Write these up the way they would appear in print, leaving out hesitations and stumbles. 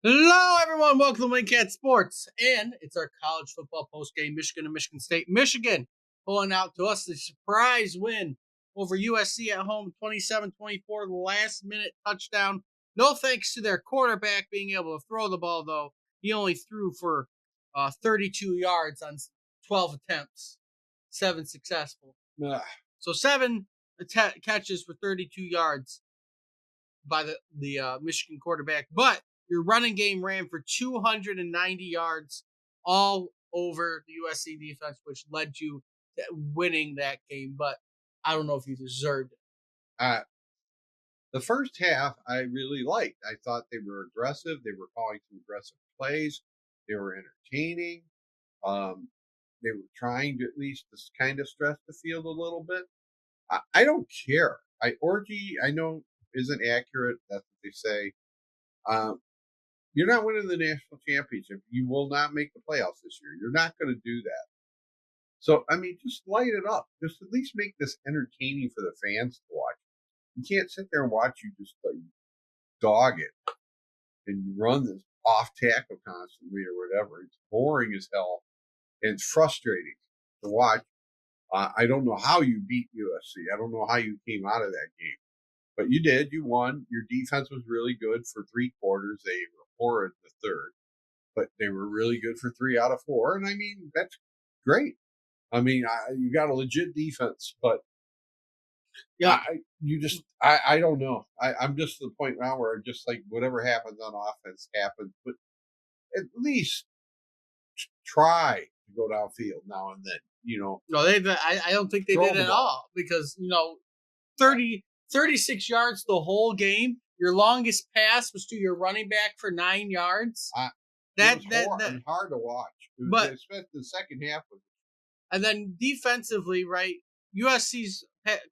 Hello, everyone. Welcome to Wingcat Sports. And it's our college football postgame, Michigan and Michigan State. Michigan pulling out to us the surprise win over USC at home, 27-24, last-minute touchdown. No thanks to their quarterback being able to throw the ball, though. He only threw for 32 yards on 12 attempts, 7 successful. Ugh. So 7 catches for 32 yards by the Michigan quarterback. But your running game ran for 290 yards all over the USC defense, which led you to winning that game. But I don't know if you deserved it. The first half I really liked. I thought they were aggressive. They were calling some aggressive plays. They were entertaining. They were trying to at least just kind of stress the field a little bit. I don't care. Orgy, I know, isn't accurate. That's what they say. You're not winning the national championship. You will not make the playoffs this year. You're not going to do that. So, I mean, just light it up. Just at least make this entertaining for the fans to watch. You can't sit there and watch you just like dog it and you run this off tackle constantly or whatever. It's boring as hell and it's frustrating to watch. I don't know how you beat USC. I don't know how you came out of that game, but you did. You won. Your defense was really good for 3 quarters. They were poor in the third, but they were really good for 3 out of 4. And I mean, that's great. I mean, you got a legit defense, but Yeah, I don't know. I'm just to the point now where I'm just like whatever happens on offense happens, but at least try to go downfield now and then. no, I don't think they Throw did the at ball. all because 36 yards the whole game. Your longest pass was to your running back for 9 yards. It was hard to watch. But especially the second half was. And then defensively, right? USC's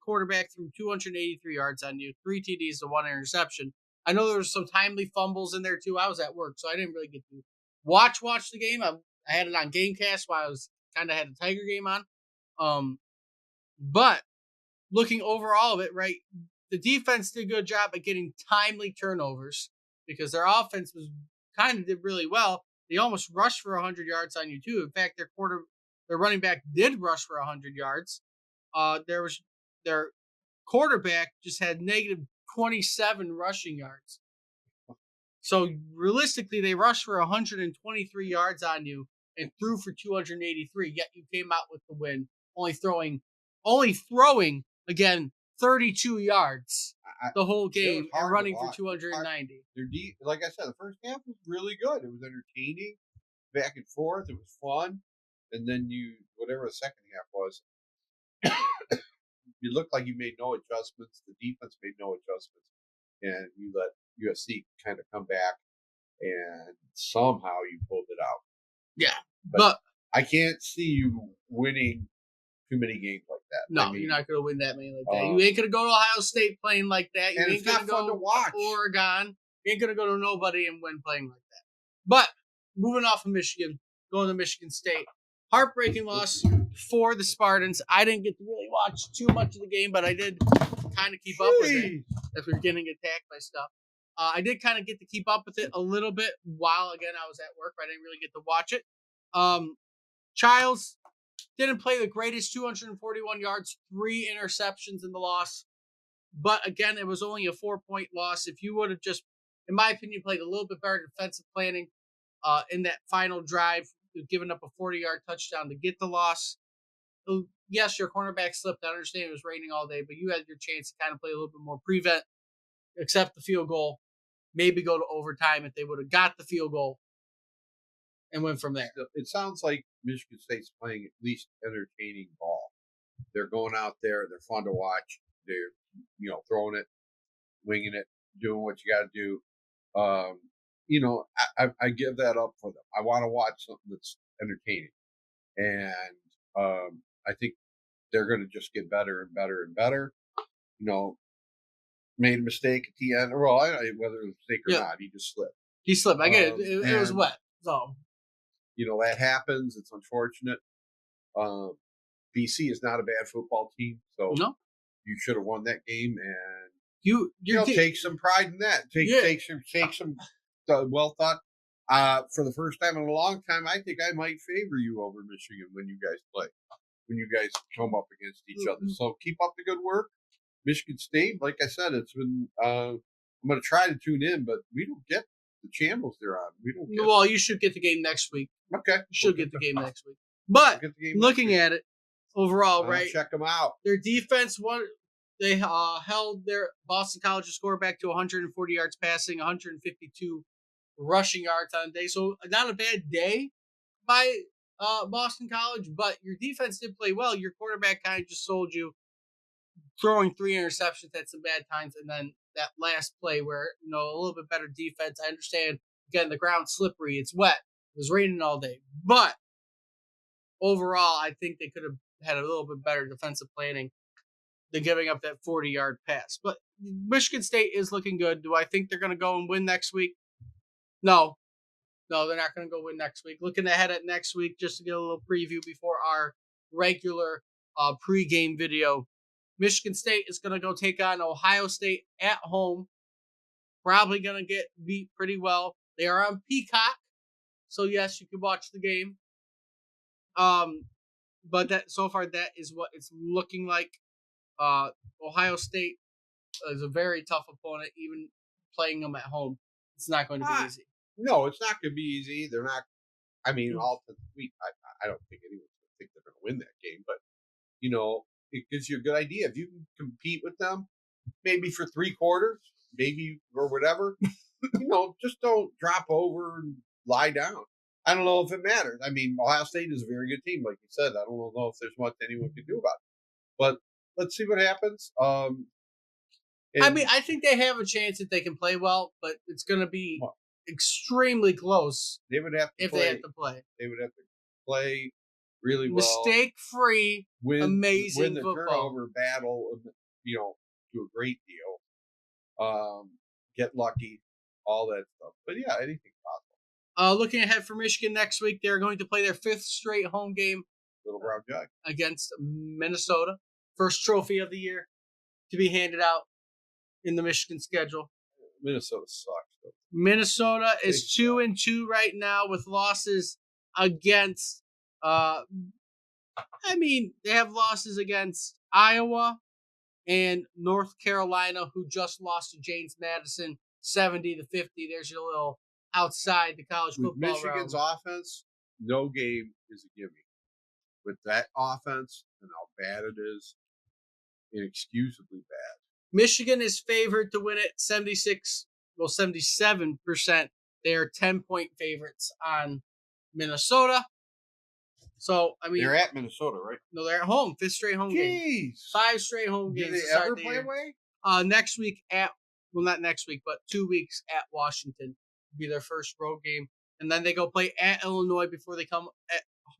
quarterback threw 283 yards on you, 3 TDs to 1 interception. I know there was some timely fumbles in there too. I was at work, so I didn't really get to watch the game. I had it on Gamecast while I was kind of had the Tiger game on. But looking over all of it, right? The defense did a good job at getting timely turnovers because their offense was kind of did really well. They almost rushed for 100 yards on you too. In fact, their running back did rush for 100 yards. Their quarterback just had negative 27 rushing yards. So realistically, they rushed for 123 yards on you and threw for 283. Yet you came out with the win, only throwing again 32 yards the whole game and running for 290. Like I said, the first half was really good. It was entertaining, back and forth. It was fun. And then whatever the second half was, you looked like you made no adjustments. The defense made no adjustments. And you let USC kind of come back and somehow you pulled it out. Yeah. But I can't see you winning too many games like that. No, you're not going to win that many like that. You ain't going to go to Ohio State playing like that. You ain't going to go to Oregon. You ain't going to go to nobody and win playing like that. But moving off of Michigan, going to Michigan State. Heartbreaking loss for the Spartans. I didn't get to really watch too much of the game, but I did kind of keep up with it as we were getting attacked by stuff. I did kind of get to keep up with it a little bit while, again, I was at work. I didn't really get to watch it. Childs didn't play the greatest, 241 yards, 3 interceptions in the loss. But, again, it was only a 4-point loss. If you would have just, in my opinion, played a little bit better defensive planning in that final drive, giving up a 40-yard touchdown to get the loss. Yes, your cornerback slipped. I understand it was raining all day, but you had your chance to kind of play a little bit more prevent, accept the field goal, maybe go to overtime if they would have got the field goal and went from there. It sounds like Michigan State's playing at least entertaining ball. They're going out there. They're fun to watch. They're, throwing it, winging it, doing what you got to do. I give that up for them. I want to watch something that's entertaining. And I think they're going to just get better and better and better. Made a mistake at the end. Well, whether it was a mistake or not, he just slipped. He slipped. I get it. It was wet. So, that happens. It's unfortunate. BC is not a bad football team. So you should have won that game. And you take some pride in that. Take some well thought. For the first time in a long time, I think I might favor you over Michigan when you guys play, when you guys come up against each other. So keep up the good work. Michigan State, like I said, it's been. I'm going to try to tune in, but we don't get the channels they're on. We don't get. Well, you should get the game next week. Okay, You should get the game next week. But looking at it overall, right? Check them out. Their defense they held their Boston College's score back to 140 yards passing, 152 rushing yards on a day. So not a bad day by Boston College, but your defense did play well. Your quarterback kind of just sold you, throwing 3 interceptions at some bad times, and then that last play where a little bit better defense. I understand, again, the ground's slippery, it's wet, it was raining all day, but overall, I think they could have had a little bit better defensive planning than giving up that 40-yard pass. But Michigan State is looking good. Do I think they're going to go and win next week? No, they're not going to go win next week. Looking ahead at next week, just to get a little preview before our regular pregame video. Michigan State is going to go take on Ohio State at home. Probably going to get beat pretty well. They are on Peacock, so yes, you can watch the game. But that so far that is what it's looking like. Ohio State is a very tough opponent, even playing them at home. It's not going to be easy. No, it's not going to be easy. They're not. I mean, all the week, I don't think anyone's going to think they're going to win that game, but it gives you a good idea. If you can compete with them, maybe for 3 quarters, maybe or whatever, just don't drop over and lie down. I don't know if it matters. I mean, Ohio State is a very good team, like you said. I don't know if there's much anyone can do about it. But let's see what happens. I think they have a chance that they can play well, but it's going to be extremely close. They would have to if they have to play. They would have to play really well, mistake-free, amazing win the football. turnover battle, to a great deal. Get lucky, all that stuff. But yeah, anything's possible. Looking ahead for Michigan next week, they're going to play their 5th straight home game. Little Brown Jug against Minnesota. First trophy of the year to be handed out in the Michigan schedule. Minnesota sucks, though. Minnesota is 2-2 right now with losses against. They have losses against Iowa and North Carolina, who just lost to James Madison 70-50. There's your little outside the college football. With Michigan's offense, no game is a gimme. With that offense and how bad it is, inexcusably bad. Michigan is favored to win it 77%. They are 10-point favorites on Minnesota. So, they're at Minnesota, right? No, they're at home. 5th straight home game. 5 straight home games. Do they ever play away? Next week not next week, but 2 weeks at Washington will be their first road game. And then they go play at Illinois before they come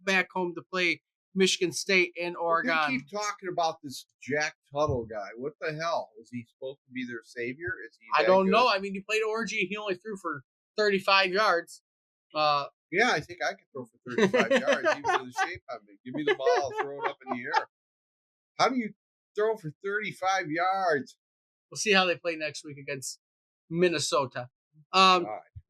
back home to play Michigan State and Oregon. They keep talking about this Jack Tuttle guy. What the hell? Is he supposed to be their savior? Is he? I don't know. I mean, he played Orgy. He only threw for 35 yards. Yeah, I think I could throw for 35 yards, even with the shape I'm in. Give me the ball, I'll throw it up in the air. How do you throw for 35 yards? We'll see how they play next week against Minnesota.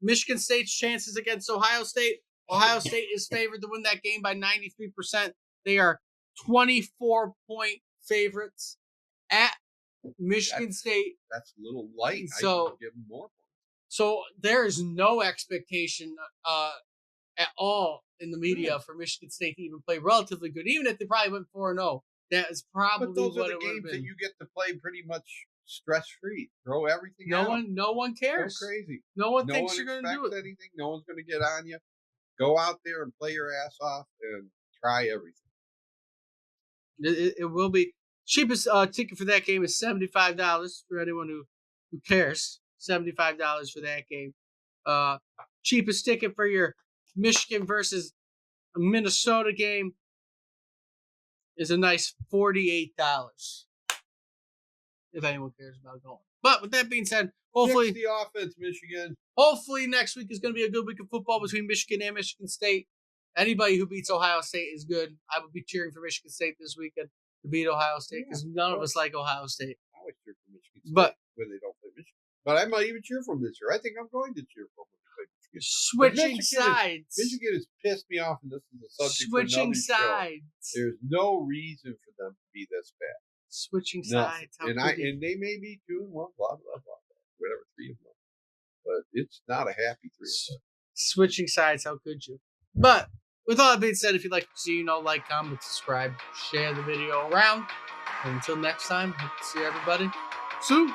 Michigan State's chances against Ohio State. Ohio State is favored to win that game by 93%. They are 24-point favorites at Michigan State. That's a little light. So, I give them more points. So there is no expectation at all in the media for Michigan State to even play relatively good, even if they probably went 4-0. That is probably but those what are the it would have games been. that you get to play pretty much stress-free. Throw everything out. No one cares. Go crazy. No one thinks you're going to do it. Anything. No one's going to get on you. Go out there and play your ass off and try everything. It will be. Cheapest ticket for that game is $75 for anyone who cares. $75 for that game. Cheapest ticket for your Michigan versus Minnesota game is a nice $48. If anyone cares about going. But with that being said, hopefully fix the offense, Michigan. Hopefully next week is going to be a good week of football between Michigan and Michigan State. Anybody who beats Ohio State is good. I will be cheering for Michigan State this weekend to beat Ohio State because none of us like Ohio State. I always cheer for Michigan State when they don't play Michigan. But I might even cheer for them this year. I think I'm going to cheer for them. But Switching sides. Michigan has pissed me off, and this is a subject for Switching another show. sides. There's no reason for them to be this bad. Switching Nothing. sides. How And could you? and they may be 2-1, blah blah blah, whatever, 3-1. But it's not a happy 3-1. Switching sides. How could you? But with all that being said, if you'd like to see, like, comment, subscribe, share the video around. And until next time, hope to see everybody soon.